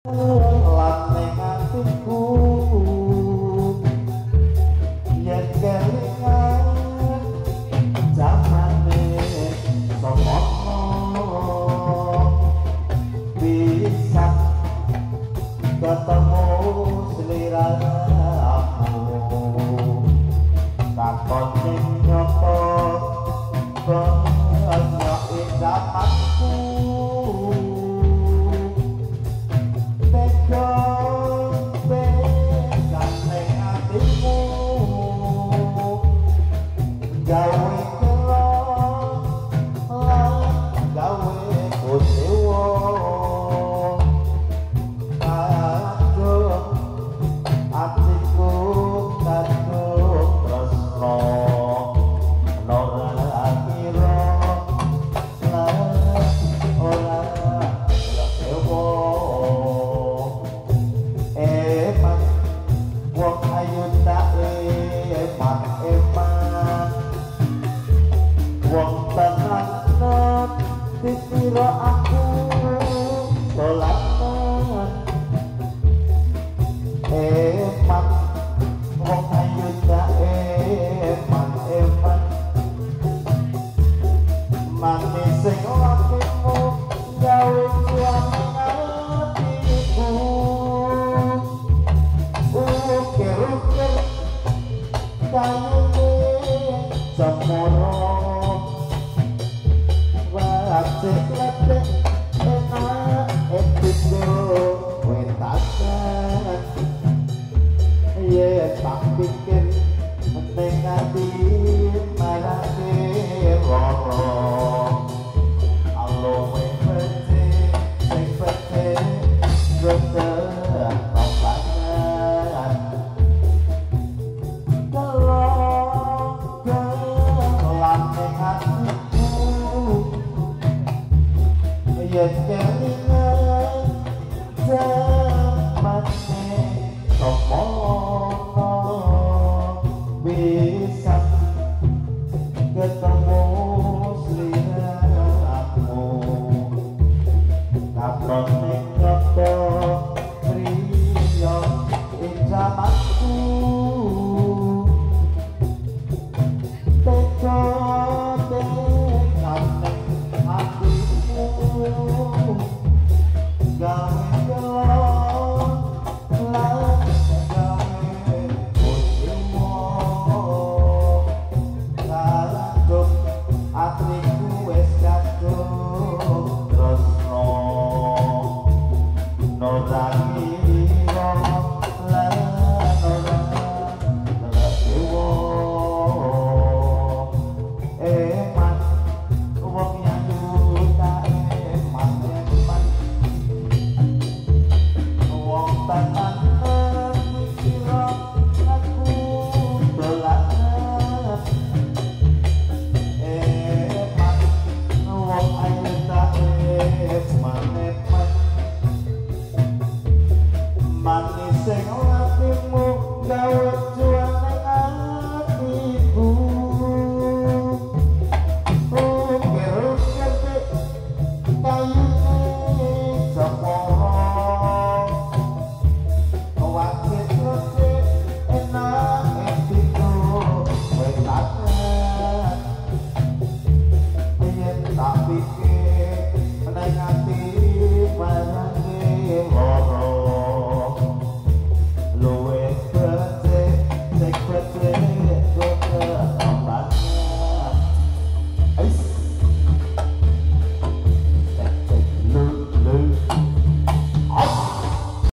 lan ning atiku yen kelingan zamane semono bisa ketemu sliramu takon ning nyoto banyak zamanku wong tenan dikira aku dolanan eman wong ayu tak eman manis sing lakimu gawe kuat hatiku ukir-ukir kayune semoro cek-cek enak etiku wetakan ye tak pikir ning ati marane loro alo wete sing pete rete nopangan kalau lan ning atiku yen kelingan zamane semono bisa ketemu sliramu katon ning nyoto priya ing zamanku teko Rani